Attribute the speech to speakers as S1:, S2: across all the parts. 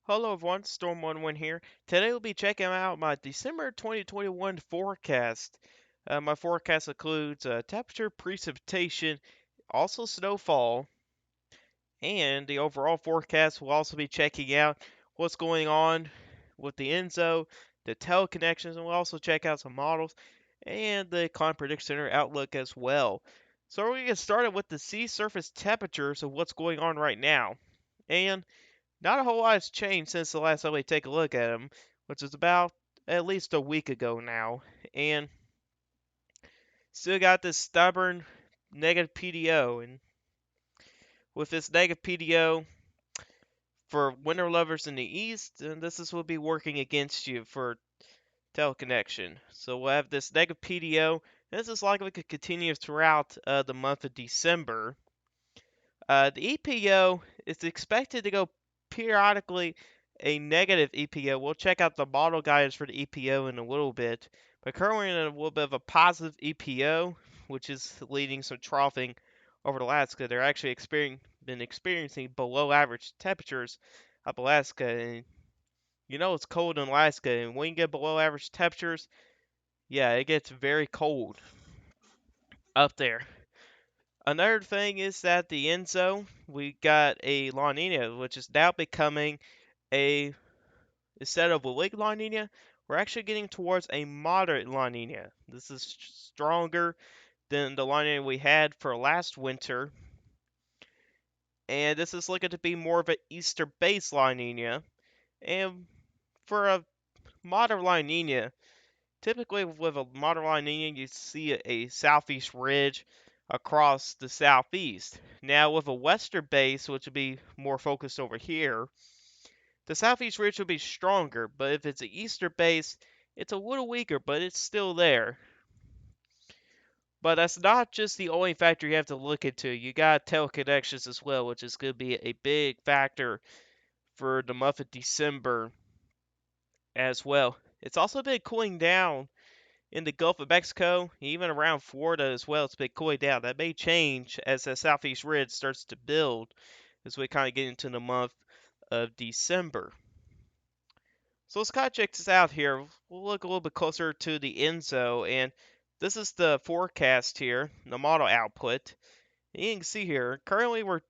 S1: Hello everyone, Storm11 here. Today we'll be checking out my December 2021 forecast. My forecast includes temperature, precipitation, also snowfall, and the overall forecast will also be checking out what's going on with the Enzo, the teleconnections, and we'll also check out some models and the Climate Prediction Center outlook as well. So we're going to get started with the sea surface temperatures of what's going on right now. And not a whole lot has changed since the last time we take a look at them, which is about at least a week ago now. And still got this stubborn negative PDO. And with this negative PDO for winter lovers in the east, and this is will be working against you for teleconnection. So we'll have this negative PDO. This is likely to continue throughout the month of December. The EPO is expected to go periodically a negative EPO. We'll check out the model guidance for the EPO in a little bit. But currently in a little bit of a positive EPO, which is leading some troughing over Alaska. They're actually been experiencing below average temperatures up Alaska. And you know it's cold in Alaska. And when you get below average temperatures, yeah, it gets very cold up there. Another thing is that the Enzo, we got a La Nina, which is now becoming a, instead of a weak La Nina, we're actually getting towards a moderate La Nina. This is stronger than the La Nina we had for last winter, and this is looking to be more of an Easter-based La Nina. And for a moderate La Nina, typically with a moderate La Nina, you see a southeast ridge across the southeast. Now, with a western base, which would be more focused over here, the southeast ridge will be stronger, but if it's an eastern base, it's a little weaker, but it's still there. But that's not just the only factor you have to look into. You got teleconnections as well, which is going to be a big factor for the month of December as well. It's also been cooling down in the Gulf of Mexico, even around Florida as well. It's been cooling down. That may change as the southeast ridge starts to build as we kind of get into the month of December. So let's kind of check this out here. We'll look a little bit closer to the Enzo, and this is the forecast here, the model output. And you can see here, currently we're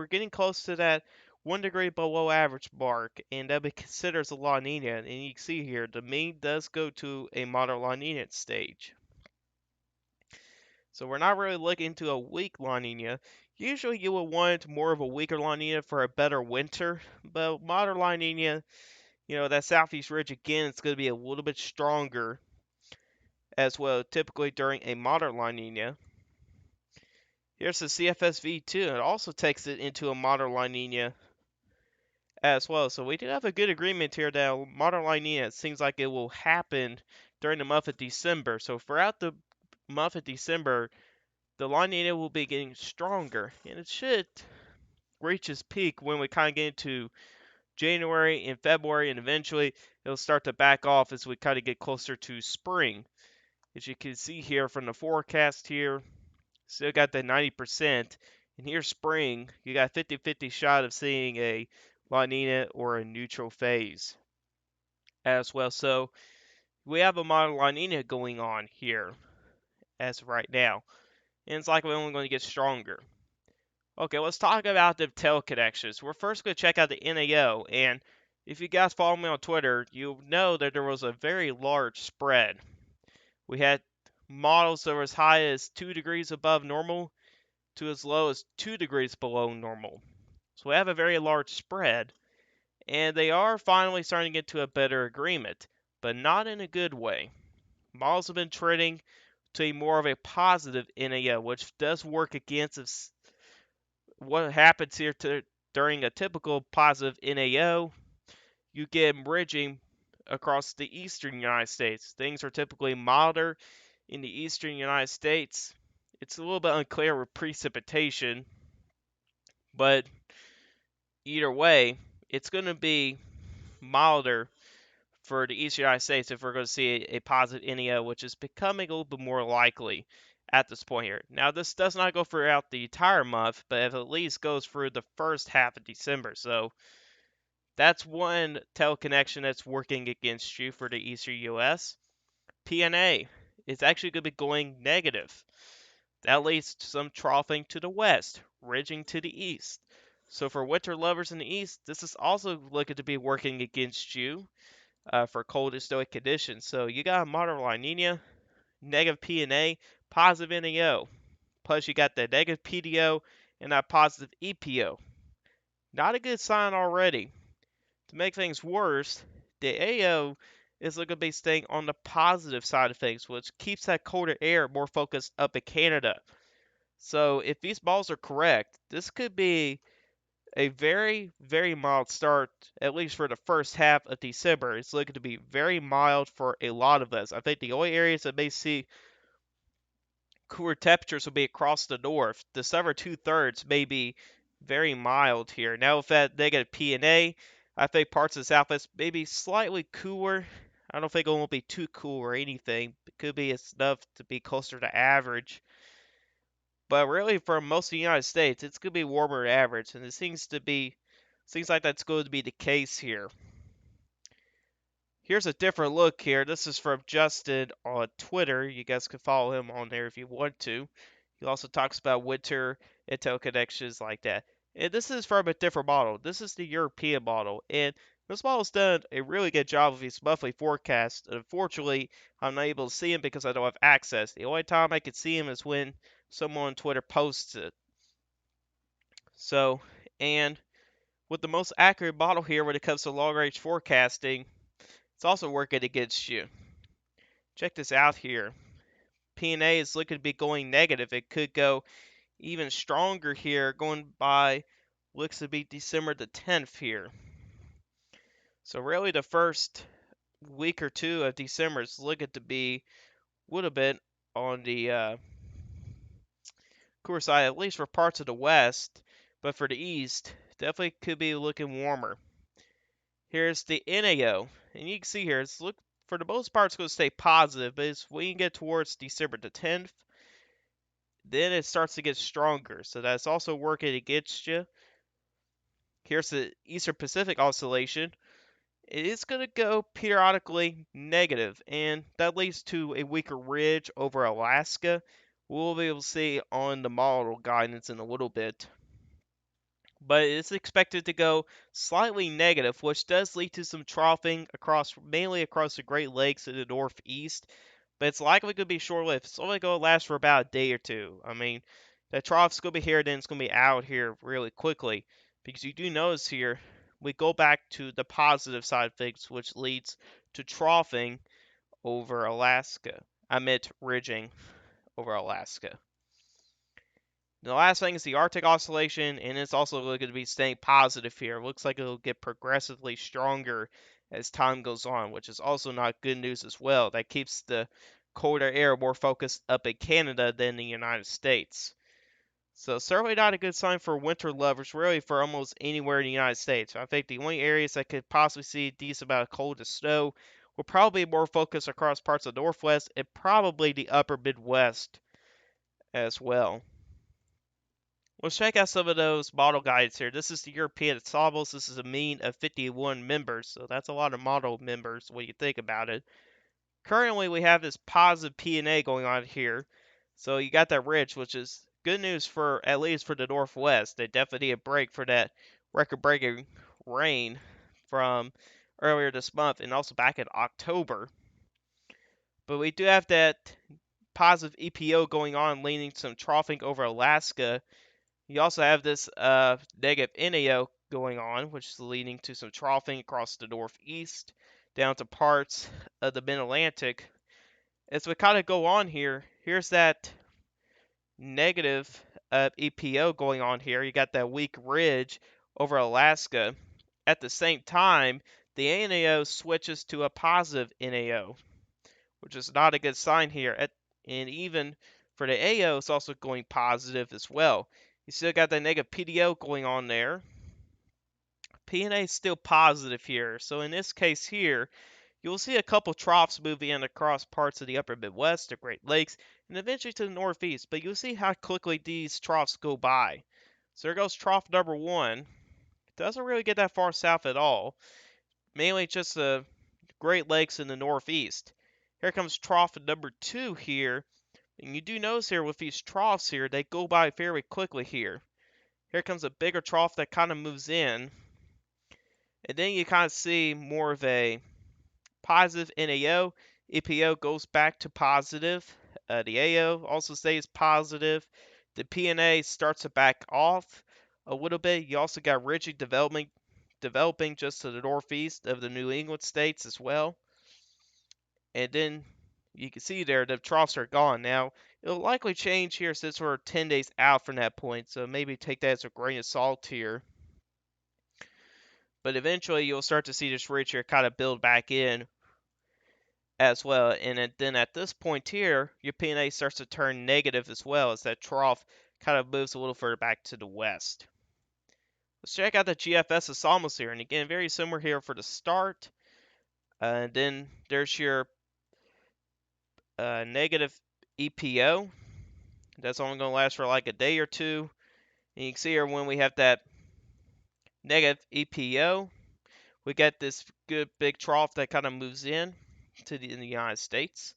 S1: getting close to that 1 degree below average mark, and that be considered as a La Nina. And you can see here, the mean does go to a moderate La Nina stage. So we're not really looking into a weak La Nina. Usually you would want more of a weaker La Nina for a better winter, but moderate La Nina, that southeast ridge again, it's going to be a little bit stronger as well, typically during a moderate La Nina. Here's the CFSV2. It also takes it into a moderate La Nina as well. So we do have a good agreement here that moderate La Nina, it seems like it will happen during the month of December. So throughout the month of December, the La Nina will be getting stronger, and it should reach its peak when we kind of get into January and February, and eventually it'll start to back off as we kind of get closer to spring. As you can see here from the forecast here, still got the 90%, and here's spring. You got a 50-50 shot of seeing a La Nina or a neutral phase as well. So we have a model La Nina going on here as of right now, and it's likely only going to get stronger. Okay, let's talk about the teleconnections. We're first going to check out the NAO, and if you guys follow me on Twitter, you know that there was a very large spread. We had models that were as high as 2 degrees above normal to as low as 2 degrees below normal. So we have a very large spread, and they are finally starting to get to a better agreement, but not in a good way. Models have been trending to a more of a positive NAO, which does work against us. What happens here during a typical positive NAO, you get bridging across the eastern United States. Things are typically milder in the eastern United States. It's a little bit unclear with precipitation, but either way, it's going to be milder for the eastern United States if we're going to see a positive NAO, which is becoming a little bit more likely at this point here. Now, this does not go throughout the entire month, but it at least goes through the first half of December. So That's one teleconnection that's working against you for the eastern U.S. PNA is actually going to be going negative. That leads to some troughing to the west, ridging to the east. So for winter lovers in the east, this is also looking to be working against you for cold and snowy conditions. So you got a moderate La Nina, negative PNA, positive NAO. Plus you got the negative PDO and that positive EPO. Not a good sign already. To make things worse, the AO is looking to be staying on the positive side of things, which keeps that colder air more focused up in Canada. So if these balls are correct, this could be a very, very mild start, at least for the first half of December. It's looking to be very mild for a lot of us. I think the only areas that may see cooler temperatures will be across the north. The summer two-thirds may be very mild here. Now with that negative PNA, I think parts of the southwest may be slightly cooler. I don't think it won't be too cool or anything. It could be enough to be closer to average. But really, for most of the United States, it's going to be warmer than average, and it seems like that's going to be the case here. Here's a different look here. This is from Justin on Twitter. You guys can follow him on there if you want to. He also talks about winter intel connections like that. And this is from a different model. This is the European model. And this model's done a really good job of his monthly forecast. Unfortunately, I'm not able to see him because I don't have access. The only time I can see him is when someone on Twitter posts it. So, and with the most accurate model here when it comes to long range forecasting, it's also working against you. Check this out here. PNA is looking to be going negative. It could go even stronger here, going by looks to be December the 10th here. So really the first week or two of December is looking to be a little bit on the cooler side, at least for parts of the west, but for the east, definitely could be looking warmer. Here's the NAO, and you can see here, it's look for the most part it's going to stay positive, but as we get towards December the 10th, then it starts to get stronger. So that's also working against you. Here's the Eastern Pacific Oscillation. It is going to go periodically negative, and that leads to a weaker ridge over Alaska. We'll be able to see on the model guidance in a little bit. But it's expected to go slightly negative, which does lead to some troughing mainly across the Great Lakes in the northeast. But it's likely going to be short-lived. It's only going to last for about a day or two. I mean, that trough's going to be here, then it's going to be out here really quickly. Because you do notice here, we go back to the positive side of things, which leads to troughing over Alaska. I meant ridging over Alaska. The last thing is the Arctic Oscillation, and it's also going to be staying positive here. It looks like it'll get progressively stronger as time goes on, which is also not good news as well. That keeps the colder air more focused up in Canada than the United States. So certainly not a good sign for winter lovers, really for almost anywhere in the United States. I think the only areas that could possibly see a decent amount of cold and snow will probably be more focused across parts of the Northwest and probably the upper Midwest as well. Let's check out some of those model guides here. This is the European Ensembles. This is a mean of 51 members, so that's a lot of model members when you think about it. Currently, we have this positive PNA going on here. So you got that ridge, which is good news for at least for the Northwest. They definitely need a break for that record-breaking rain from earlier this month and also back in October. But we do have that positive EPO going on, leaning some troughing over Alaska. You also have this negative NAO going on, which is leading to some troughing across the northeast, down to parts of the mid-Atlantic. As we kind of go on here, here's that negative EPO going on here. You got that weak ridge over Alaska. At the same time, the NAO switches to a positive NAO, which is not a good sign here. And even for the AO, it's also going positive as well. You still got that negative PDO going on there. PNA is still positive here. So in this case here, you'll see a couple troughs moving in across parts of the upper Midwest, the Great Lakes, and eventually to the Northeast. But you'll see how quickly these troughs go by. So there goes trough number one. doesn't really get that far south at all. Mainly just the Great Lakes in the northeast. Here comes trough number 2 here. And you do notice here with these troughs here, they go by very quickly here. Here comes a bigger trough that kind of moves in. And then you kind of see more of a positive NAO. EPO goes back to positive. The AO also stays positive. The PNA starts to back off a little bit. You also got rigid developing just to the northeast of the New England states as well. And then you can see there the troughs are gone. Now, it'll likely change here since we're 10 days out from that point, so maybe take that as a grain of salt here. But eventually you'll start to see this ridge here kind of build back in as well. And then at this point here, your PNA starts to turn negative as well as that trough kind of moves a little further back to the west. Let's check out the GFS ensembles here. And again, very similar here for the start. And then there's your negative EPO. That's only going to last for like a day or two. And you can see here when we have that negative EPO, we get this good big trough that kind of moves in in the United States.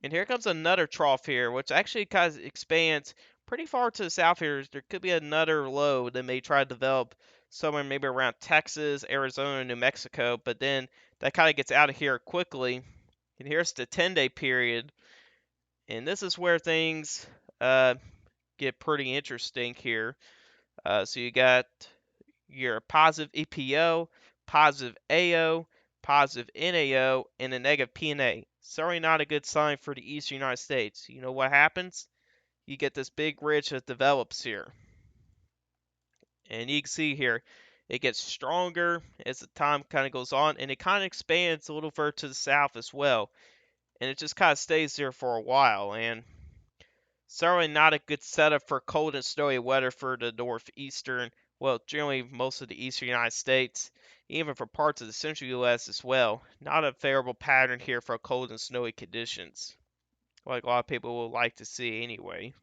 S1: And here comes another trough here, which actually kind of expands pretty far to the south here. There could be another low that may try to develop somewhere maybe around Texas, Arizona, New Mexico, but then that kind of gets out of here quickly. And here's the 10-day period. And this is where things get pretty interesting here. So you got your positive EPO, positive AO, positive NAO, and a negative PNA. Certainly not a good sign for the eastern United States. You know what happens? You get this big ridge that develops here. And you can see here, it gets stronger as the time kind of goes on, and it kind of expands a little further to the south as well. And it just kind of stays there for a while. And certainly not a good setup for cold and snowy weather for the northeastern, well, generally most of the eastern United States, even for parts of the central U.S. as well. Not a favorable pattern here for cold and snowy conditions, like a lot of people will like to see anyway.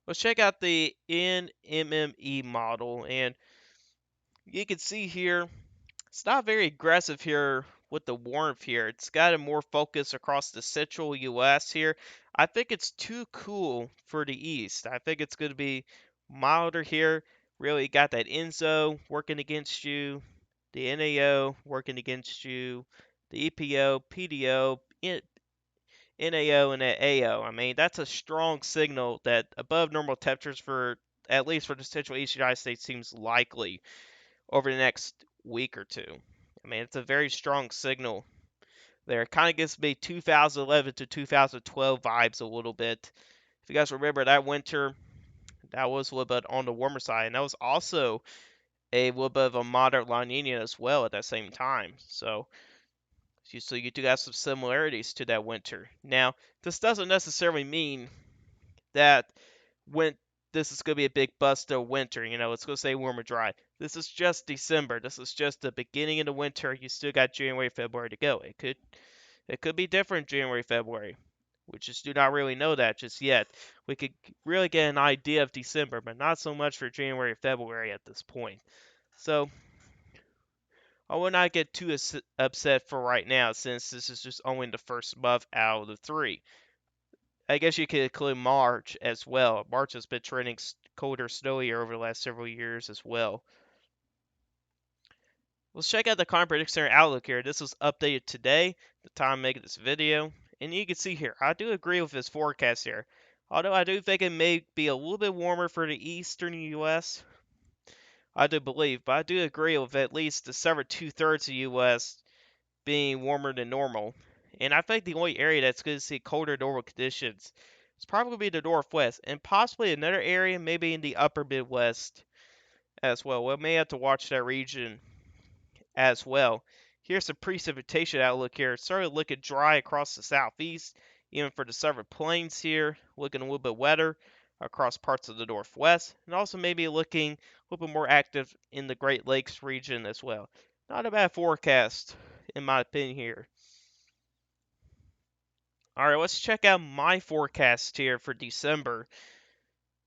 S1: Let's check out the NMME model, and you can see here it's not very aggressive here with the warmth here. It's got a more focus across the central U.S. here. I think it's too cool for the east. I think it's going to be milder here. Really got that Enzo working against you, the NAO working against you, the EPO, PDO, NAO, and the AO. I mean, that's a strong signal that above normal temperatures for at least for the central east United States seems likely over the next week or two. I mean, it's a very strong signal there. It kind of gives me 2011 to 2012 vibes a little bit. If you guys remember that winter, that was a little bit on the warmer side, and that was also a little bit of a moderate La Nina as well at that same time. So you do have some similarities to that winter. Now, this doesn't necessarily mean that when this is going to be a big bust of winter. You know, it's going to say warm or dry. This is just December. This is just the beginning of the winter. You still got January, February to go. It could be different January, February. We just do not really know that just yet. We could really get an idea of December, but not so much for January or February at this point. So I will not get too upset for right now, since this is just only the first month out of the 3. I guess you could include March as well. March has been trending colder, snowier over the last several years as well. Let's check out the Climate Prediction Center Outlook here. This was updated today, the time of making this video. And you can see here, I do agree with this forecast here. Although I do think it may be a little bit warmer for the eastern U.S. I do believe, but I do agree with at least the southern 2/3 of the U.S. being warmer than normal. And I think the only area that's going to see colder normal conditions is probably the Northwest, and possibly another area, maybe in the upper Midwest as well. We may have to watch that region as well. Here's the precipitation outlook here. It's starting to look dry across the southeast, even for the southern plains here, looking a little bit wetter across parts of the Northwest, and also maybe looking a little bit more active in the Great Lakes region as well. Not a bad forecast, in my opinion here. Alright, let's check out my forecast here for December.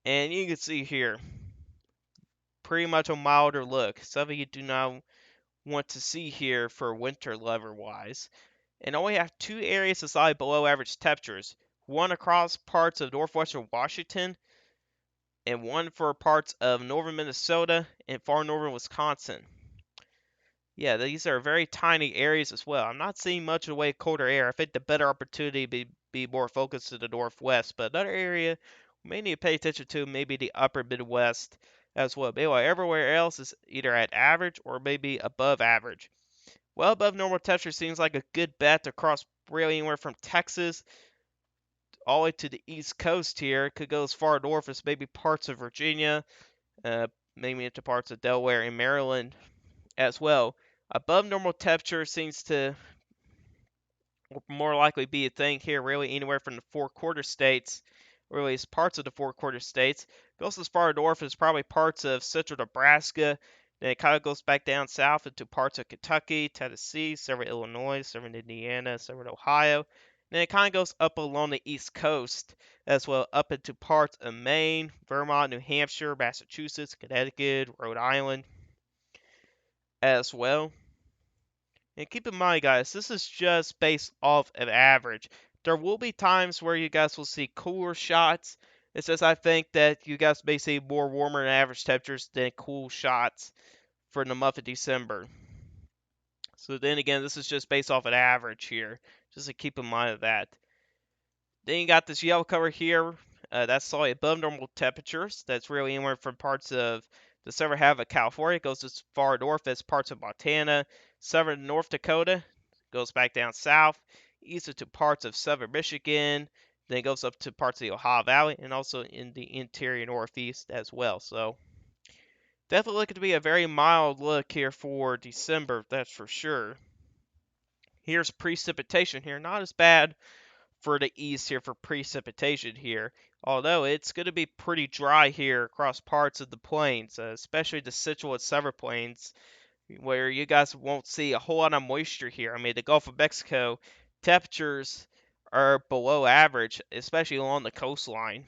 S1: And you can see here, pretty much a milder look. Something you do not want to see here for winter level wise. And only have two areas of slightly below average temperatures. One across parts of northwestern Washington, and one for parts of northern Minnesota and far northern Wisconsin. Yeah, these are very tiny areas as well. I'm not seeing much of the way of colder air. I think the better opportunity be more focused to the northwest. But another area we may need to pay attention to maybe the upper Midwest as well. But anyway, everywhere else is either at average or maybe above average. Well above normal temperature seems like a good bet across really anywhere from Texas all the way to the East Coast here. It could go as far north as maybe parts of Virginia, uh, maybe into parts of Delaware and Maryland as well. Above normal temperature seems to more likely be a thing here, really anywhere from the four quarter states, or at least parts of the four quarter states. Goes as far north as probably parts of central Nebraska. Then it kind of goes back down south into parts of Kentucky, Tennessee, southern Illinois, southern Indiana, southern Ohio. Then it kind of goes up along the east coast as well, up into parts of Maine, Vermont, New Hampshire, Massachusetts, Connecticut, Rhode Island as well. And keep in mind, guys, this is just based off of average. There will be times where you guys will see cooler shots. It says I think that you guys may see more warmer than average temperatures than cool shots for the month of December. So then again, this is just based off an average here. Just to keep in mind of that. Then you got this yellow color here. That's slightly above normal temperatures. That's really anywhere from parts of the southern half of California. It goes as far north as parts of Montana. Southern North Dakota goes back down south. East to parts of southern Michigan. Then it goes up to parts of the Ohio Valley and also in the interior northeast as well. So definitely looking to be a very mild look here for December, that's for sure. Here's precipitation here. Not as bad for the east here for precipitation here. Although it's going to be pretty dry here across parts of the plains, especially the central and southern plains, where you guys won't see a whole lot of moisture here. I mean, the Gulf of Mexico temperatures are below average, especially along the coastline.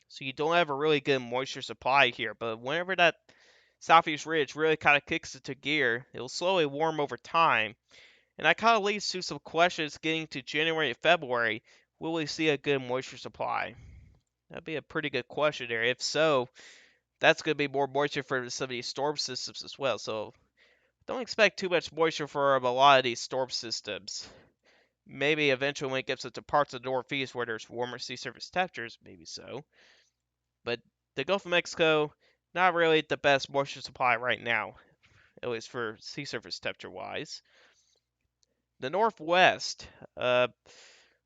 S1: So you don't have a really good moisture supply here. But whenever that southeast ridge really kind of kicks into gear, it'll slowly warm over time. And that kind of leads to some questions getting to January and February. Will we see a good moisture supply? That'd be a pretty good question there. If so, that's going to be more moisture for some of these storm systems as well. So don't expect too much moisture for a lot of these storm systems. Maybe eventually when it gets into parts of the Northeast where there's warmer sea surface temperatures, maybe so. But the Gulf of Mexico, not really the best moisture supply right now, at least for sea surface temperature wise. The Northwest,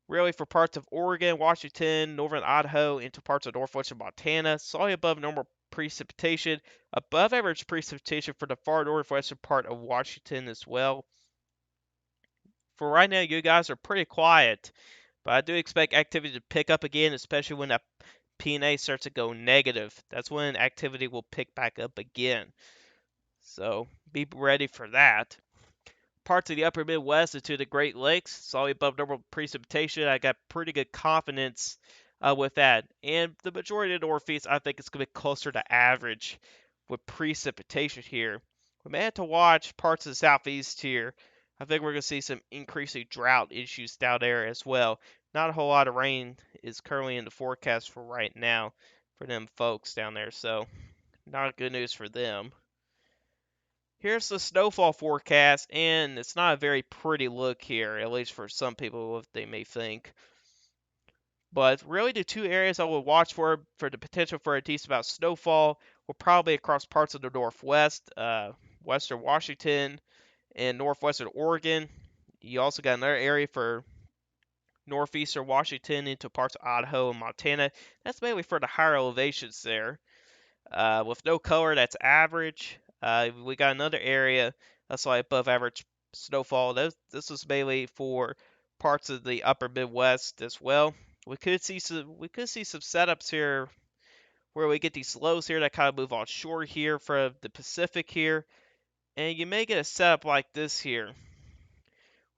S1: really for parts of Oregon, Washington, northern Idaho, into parts of northwestern Montana, slightly above normal precipitation, above average precipitation for the far northwestern part of Washington as well. For right now, you guys are pretty quiet, but I do expect activity to pick up again, especially when that PNA starts to go negative. That's when activity will pick back up again. So be ready for that. Parts of the upper Midwest and to the Great Lakes, slightly above normal precipitation. I got pretty good confidence with that. And the majority of the Northeast, I think it's going to be closer to average with precipitation here. We may have to watch parts of the Southeast here. I think we're going to see some increasing drought issues down there as well. Not a whole lot of rain is currently in the forecast for right now for them folks down there, so not good news for them. Here's the snowfall forecast, and it's not a very pretty look here, at least for some people, what they may think. But really, the two areas I would watch for the potential for a decent amount of snowfall will probably across parts of the Northwest, Western Washington, and Northwestern Oregon. You also got another area for Northeastern Washington into parts of Idaho and Montana. That's mainly for the higher elevations there. With no color, that's average. We got another area that's like above average snowfall. This was mainly for parts of the upper Midwest as well. We could see some setups here where we get these lows here that kind of move on shore here from the Pacific here, and you may get a setup like this here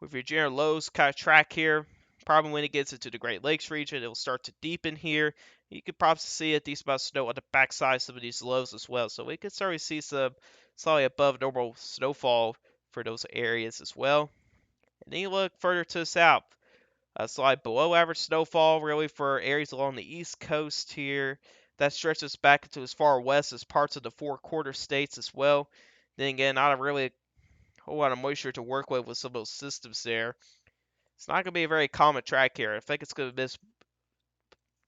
S1: with your general lows kind of track here. Probably when it gets into the Great Lakes region, it'll start to deepen here, You could probably see a decent amount of snow on the backside of some of these lows as well. So we could start to see some slightly above normal snowfall for those areas as well. And then you look further to the south. Slight below average snowfall really for areas along the east coast here. That stretches back into as far west as parts of the four quarter states as well. Then again, not a really whole lot of moisture to work with some of those systems there. It's not going to be a very common track here. I think it's going to miss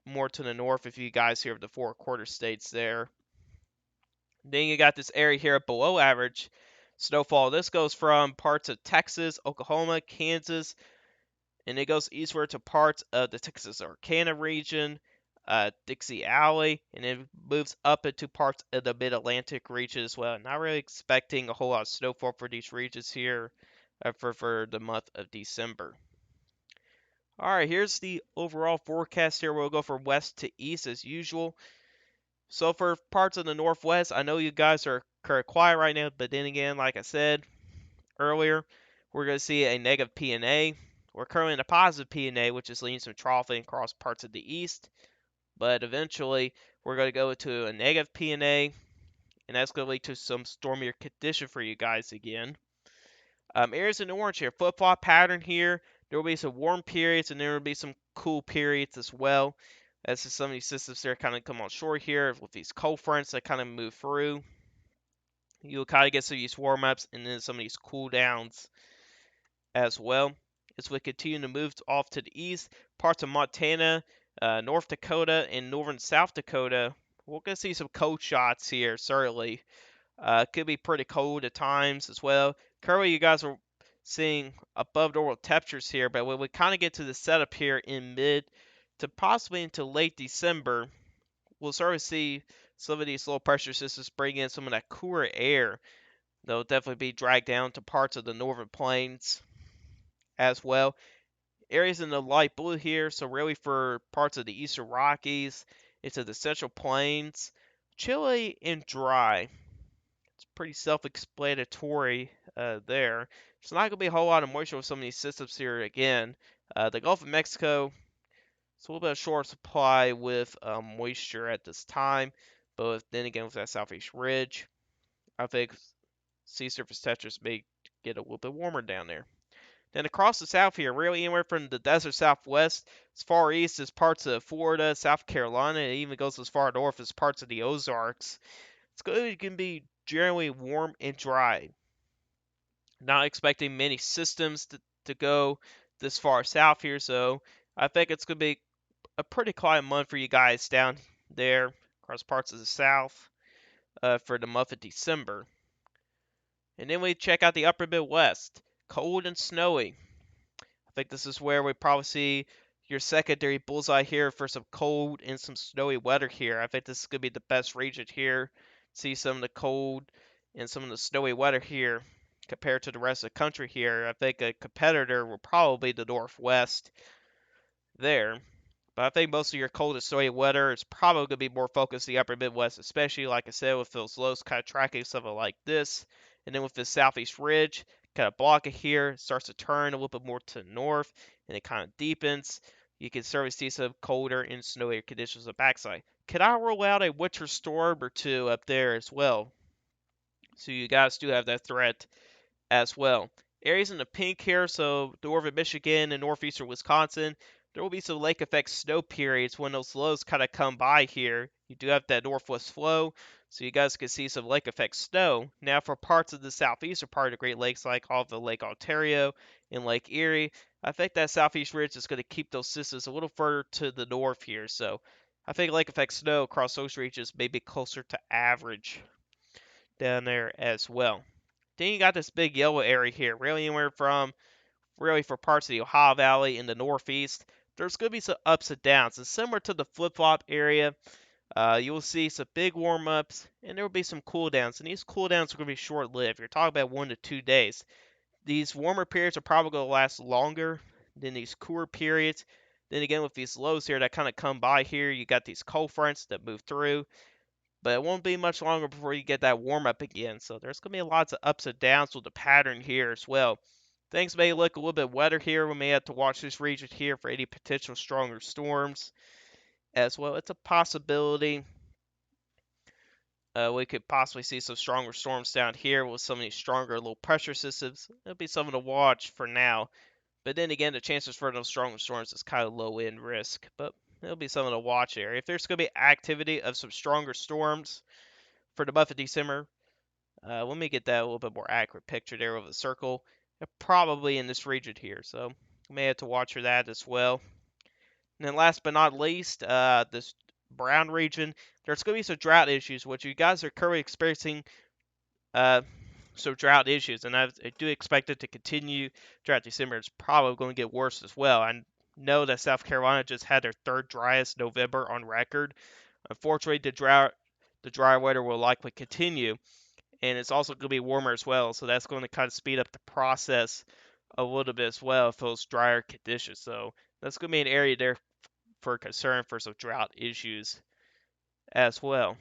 S1: more to the north if you guys hear of the four quarter states there. Then you got this area here below average snowfall. This goes from parts of Texas, Oklahoma, Kansas, and it goes eastward to parts of the Texas-Arcana region, Dixie Alley, and it moves up into parts of the Mid-Atlantic region as well. Not really expecting a whole lot of snowfall for these regions here for the month of December. All right, here's the overall forecast here. We'll go from west to east as usual. So for parts of the northwest, I know you guys are kind of quiet right now, but then again, like I said earlier, we're going to see a negative PNA. We're currently in a positive PNA, which is leading some troughing across parts of the east. But eventually, we're going to go to a negative PNA, and that's going to lead to some stormier condition for you guys again. Areas in orange here, flip-flop pattern here. There will be some warm periods, and there will be some cool periods as well. As some of these systems there kind of come on shore here with these cold fronts that kind of move through. You'll kind of get some of these warm-ups and then some of these cool downs as well. As we continue to move off to the east, parts of Montana, North Dakota, and northern South Dakota, we're going to see some cold shots here, certainly. Could be pretty cold at times as well. Currently, you guys are seeing above normal temperatures here, but when we kind of get to the setup here in mid to possibly into late December, we'll start to see some of these low pressure systems bring in some of that cooler air. They'll definitely be dragged down to parts of the northern plains as well. Areas in the light blue here, so really for parts of the eastern Rockies, into the central plains, chilly and dry. It's pretty self-explanatory there. There's not going to be a whole lot of moisture with some of these systems here again. The Gulf of Mexico, it's a little bit of short supply with moisture at this time, but then again with that southeast ridge, I think sea surface temperatures may get a little bit warmer down there. Then across the south here, really anywhere from the desert southwest as far east as parts of Florida, South Carolina, it even goes as far north as parts of the Ozarks. It's going to be generally warm and dry. Not expecting many systems to go this far south here, so I think it's going to be a pretty quiet month for you guys down there across parts of the south for the month of December. And then we check out the upper Midwest. Cold and snowy. I think this is where we probably see your secondary bullseye here for some cold and some snowy weather here. I think this is going to be the best region here. See some of the cold and some of the snowy weather here compared to the rest of the country here. I think a competitor will probably be the Northwest there. But I think most of your cold and snowy weather is probably going to be more focused in the upper Midwest, especially, like I said, with those lows kind of tracking something like this. And then with this southeast ridge, kind of block it here, it starts to turn a little bit more to the north, and it kind of deepens. You can certainly see some colder and snowier conditions on the backside. Could I roll out a winter storm or two up there as well? So you guys do have that threat as well. Areas in the pink here, so northern Michigan and northeastern Wisconsin, there will be some lake effect snow periods when those lows kind of come by here. You do have that northwest flow, so you guys can see some lake effect snow. Now for parts of the southeastern part of the Great Lakes, like off the Lake Ontario and Lake Erie, I think that southeast ridge is going to keep those systems a little further to the north here. So I think lake effect snow across those regions may be closer to average down there as well. Then you got this big yellow area here, really anywhere from really for parts of the Ohio Valley in the northeast. There's going to be some ups and downs. And similar to the flip-flop area, you will see some big warm-ups, and there will be some cool-downs. And these cool-downs are going to be short-lived. You're talking about 1 to 2 days. These warmer periods are probably going to last longer than these cooler periods. Then again, with these lows here that kind of come by here, you got these cold fronts that move through. But it won't be much longer before you get that warm up again. So there's going to be lots of ups and downs with the pattern here as well. Things may look a little bit wetter here. We may have to watch this region here for any potential stronger storms. as well. It's a possibility we could possibly see some stronger storms down here with some of these stronger low pressure systems. It'll be something to watch for now. But then again, the chances for those stronger storms is kind of low end risk. But it'll be something to watch there. If there's going to be activity of some stronger storms for the month of December, let me get that a little bit more accurate picture there of the circle. Probably in this region here. So you may have to watch for that as well. And then last but not least, this brown region, there's going to be some drought issues, which you guys are currently experiencing some drought issues, and I do expect it to continue throughout December. It's probably going to get worse as well. I know that South Carolina just had their third driest November on record. Unfortunately, the dry weather will likely continue, and it's also going to be warmer as well, so that's going to kind of speed up the process a little bit as well for those drier conditions. So that's going to be an area there for concern for some drought issues as well.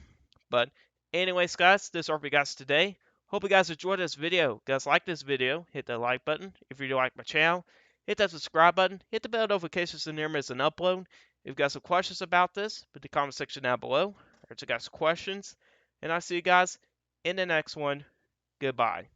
S1: But anyways, guys, this is all for you guys today. Hope you guys enjoyed this video. If you guys like this video, hit that like button. If you do like my channel, hit that subscribe button. Hit the bell notifications so you never miss an upload. If you guys have questions about this, put the comment section down below. Or you guys questions. And I'll see you guys in the next one. Goodbye.